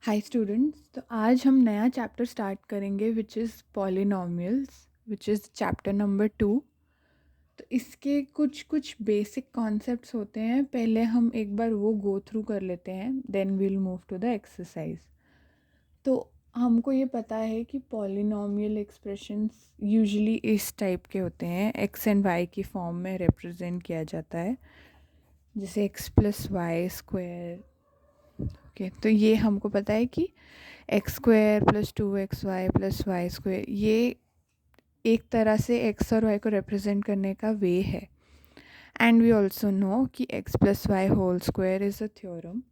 Hi students, तो आज हम नया चैप्टर स्टार्ट करेंगे which is polynomials, which is chapter number 2। तो इसके कुछ कुछ बेसिक कॉन्सेप्ट्स होते हैं, पहले हम एक बार वो गो थ्रू कर लेते हैं, then we'll move to the exercise. तो हमको ये पता है कि पॉलिनॉमियल एक्सप्रेशंस यूजुअली इस टाइप के होते हैं, एक्स एंड वाई की फॉर्म में रिप्रेजेंट किया जाता है, जैसे x plus y square. Okay, तो ये हमको पता है कि x square plus 2xy plus y square ये एक तरह से एक्स और वाई को रिप्रेजेंट करने का वे है। एंड वी ऑल्सो नो कि X plus Y whole square is a theorem.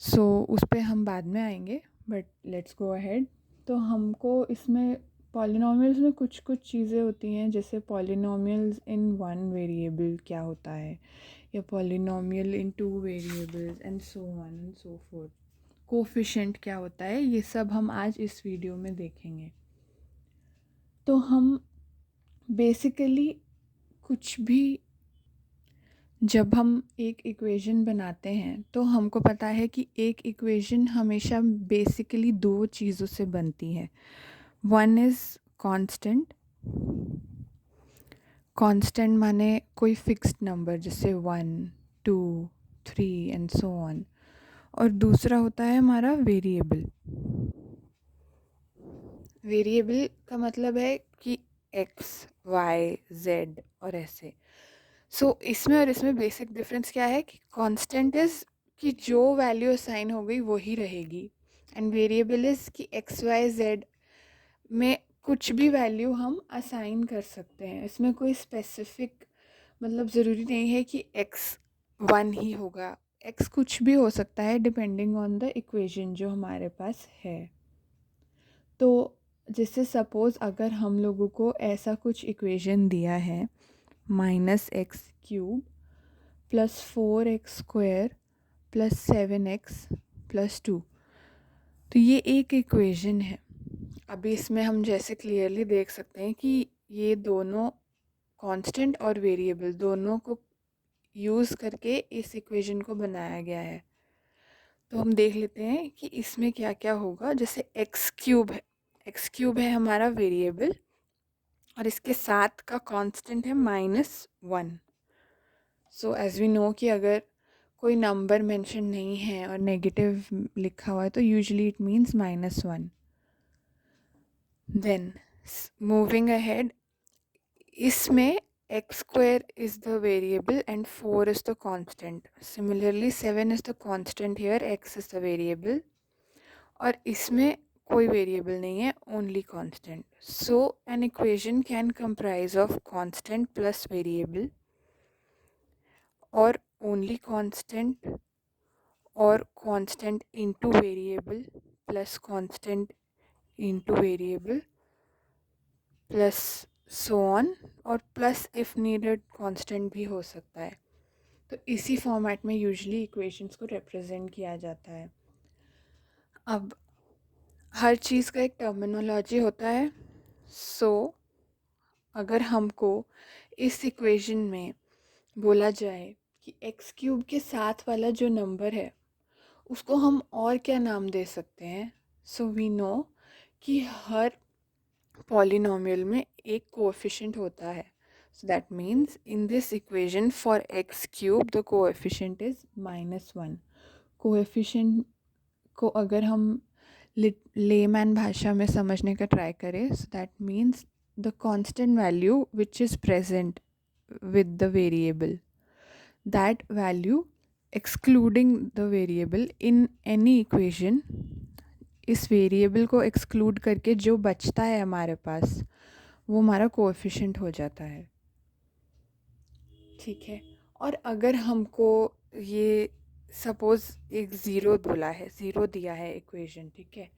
So उस पर हम बाद में आएंगे, बट लेट्स गो अहेड। तो हमको इसमें पॉलिनॉमियल्स में कुछ कुछ चीज़ें होती हैं, जैसे पॉलिनॉमियल्स इन वन वेरिएबल क्या होता है, या polynomial in two variables and so on and so fourth. Coefficient क्या होता है, ये सब हम आज इस वीडियो में देखेंगे। तो हम बेसिकली कुछ भी, जब हम एक इक्वेशन बनाते हैं तो हमको पता है कि एक इक्वेशन हमेशा बेसिकली दो चीज़ों से बनती है। One is constant. कांस्टेंट माने कोई फिक्स्ड नंबर, जैसे 1, 2, 3 एंड सो ऑन। और दूसरा होता है हमारा वेरिएबल। वेरिएबल का मतलब है कि एक्स, वाई, जेड और ऐसे। सो इसमें और इसमें बेसिक डिफरेंस क्या है कि कांस्टेंट इज़ कि जो वैल्यू असाइन हो गई वही रहेगी, एंड वेरिएबल इज़ कि एक्स वाई जेड में कुछ भी वैल्यू हम असाइन कर सकते हैं। इसमें कोई स्पेसिफिक मतलब ज़रूरी नहीं है कि एक्स 1 ही होगा, एक्स कुछ भी हो सकता है डिपेंडिंग ऑन द इक्वेशन जो हमारे पास है। तो जैसे सपोज़ अगर हम लोगों को ऐसा कुछ इक्वेशन दिया है, -x³ plus 4x² plus 7x plus 2, तो ये एक इक्वेशन है। अभी इसमें हम जैसे क्लियरली देख सकते हैं कि ये दोनों कांस्टेंट और वेरिएबल दोनों को यूज़ करके इस इक्वेशन को बनाया गया है। तो हम देख लेते हैं कि इसमें क्या क्या होगा। जैसे x³ है हमारा वेरिएबल, और इसके साथ का कांस्टेंट है -1। सो एज वी नो कि अगर कोई नंबर मेंशन नहीं है और नेगेटिव लिखा हुआ है तो usually it means -1। Then moving ahead, इसमें x² is the variable and 4 is the constant. Similarly 7 is the constant here, x is the variable, और इसमें कोई वेरिएबल नहीं है, only constant. So an equation can comprise of constant plus variable, और only constant, और constant into variable plus constant into variable plus so on, और plus if needed constant भी हो सकता है। तो इसी फॉर्मेट में यूजुअली इक्वेशंस को रिप्रेजेंट किया जाता है। अब हर चीज़ का एक टर्मिनोलॉजी होता है। सो अगर हमको इस इक्वेशन में बोला जाए कि x³ के साथ वाला जो नंबर है उसको हम और क्या नाम दे सकते हैं, सो वी नो कि हर पॉलिनॉमियल में एक कोएफिशिएंट होता है। So that means in this equation for x³ the coefficient is -1। Coefficient को अगर हम लेमैन भाषा में समझने का ट्राई करें, सो that means the constant value which is present with the variable, that value excluding the variable in any equation, इस variable को एक्सक्लूड करके जो बचता है हमारे पास वो हमारा कोएफिशिएंट हो जाता है। ठीक है, और अगर हमको ये सपोज़ एक ज़ीरो बोला है, ज़ीरो दिया है इक्वेशन, ठीक है,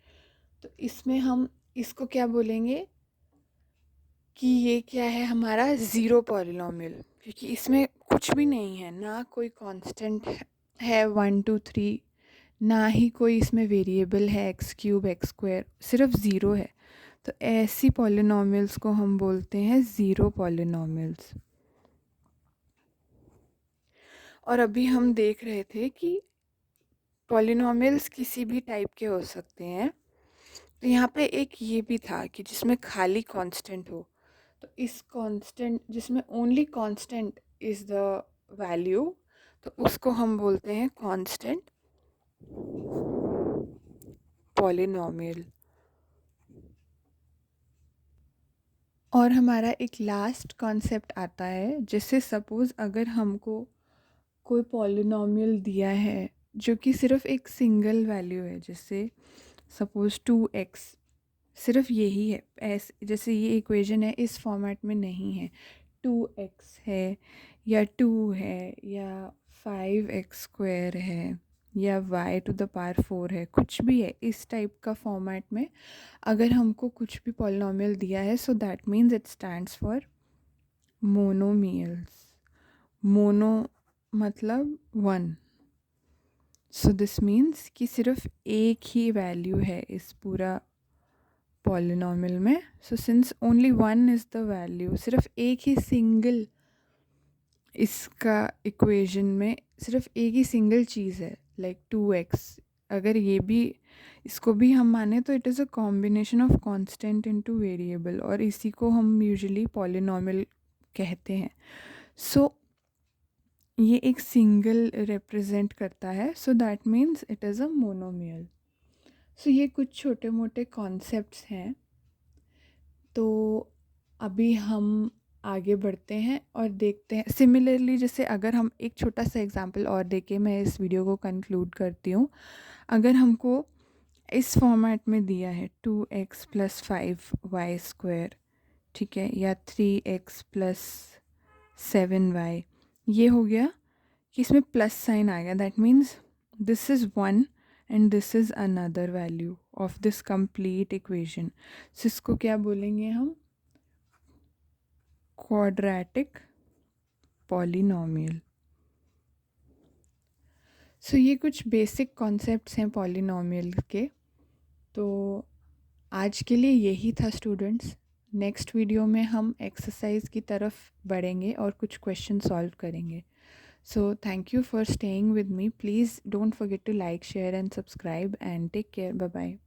तो इसमें हम इसको क्या बोलेंगे कि ये क्या है हमारा ज़ीरो पॉलिनॉमियल, क्योंकि इसमें कुछ भी नहीं है, ना कोई कांस्टेंट है 1, 2, 3, ना ही कोई इसमें वेरिएबल है x³ x², सिर्फ ज़ीरो है। तो ऐसी पॉलिनॉमियल्स को हम बोलते हैं ज़ीरो पॉलिनॉमियल्स। और अभी हम देख रहे थे कि पॉलिनॉमियल्स किसी भी टाइप के हो सकते हैं। तो यहाँ पे एक ये भी था कि जिसमें खाली कांस्टेंट हो, तो इस कांस्टेंट जिसमें only constant is the value, तो उसको हम बोलते हैं कांस्टेंट पॉलिनॉमियल। और हमारा एक लास्ट कॉन्सेप्ट आता है, जैसे सपोज़ अगर हमको कोई पॉलिनॉमियल दिया है जो कि सिर्फ एक सिंगल वैल्यू है, जैसे सपोज़ 2x, सिर्फ यही है, ऐसे जैसे ये इक्वेशन है इस फॉर्मेट में नहीं है, 2x है या 2 है या 5x² है या y⁴ है, कुछ भी है इस टाइप का फॉर्मेट में अगर हमको कुछ भी पॉलिनॉमियल दिया है, so that means it stands for monomials. Mono मतलब वन, सो दिस मीन्स कि सिर्फ एक ही वैल्यू है इस पूरा पॉलिनॉमियल में। So since only one is the value, सिर्फ एक ही सिंगल इसका इक्वेशन में सिर्फ एक ही सिंगल चीज़ है, लाइक 2x। अगर ये भी इसको भी हम माने तो it is a combination of constant into variable, और इसी को हम यूजुअली पॉलिनॉमियल कहते हैं। सो ये एक सिंगल रिप्रेजेंट करता है, so that means it is a monomial. So ये कुछ छोटे मोटे कॉन्सेप्ट्स हैं। तो अभी हम आगे बढ़ते हैं और देखते हैं सिमिलरली, जैसे अगर हम एक छोटा सा एग्जांपल और देके मैं इस वीडियो को कंक्लूड करती हूँ। अगर हमको इस फॉर्मेट में दिया है 2x + 5y², ठीक है, या 3x + 7y, ये हो गया कि इसमें प्लस साइन आ गया, that means this is one and this is another value of this complete equation. So इसको क्या बोलेंगे हम? Quadratic polynomial. सो ये कुछ बेसिक कॉन्सेप्ट्स हैं पॉलिनॉमियल के। तो आज के लिए यही था स्टूडेंट्स। नेक्स्ट वीडियो में हम एक्सरसाइज की तरफ बढ़ेंगे और कुछ क्वेश्चन सॉल्व करेंगे। So thank you for staying with me. Please don't forget to like, share and subscribe, and take care. Bye bye.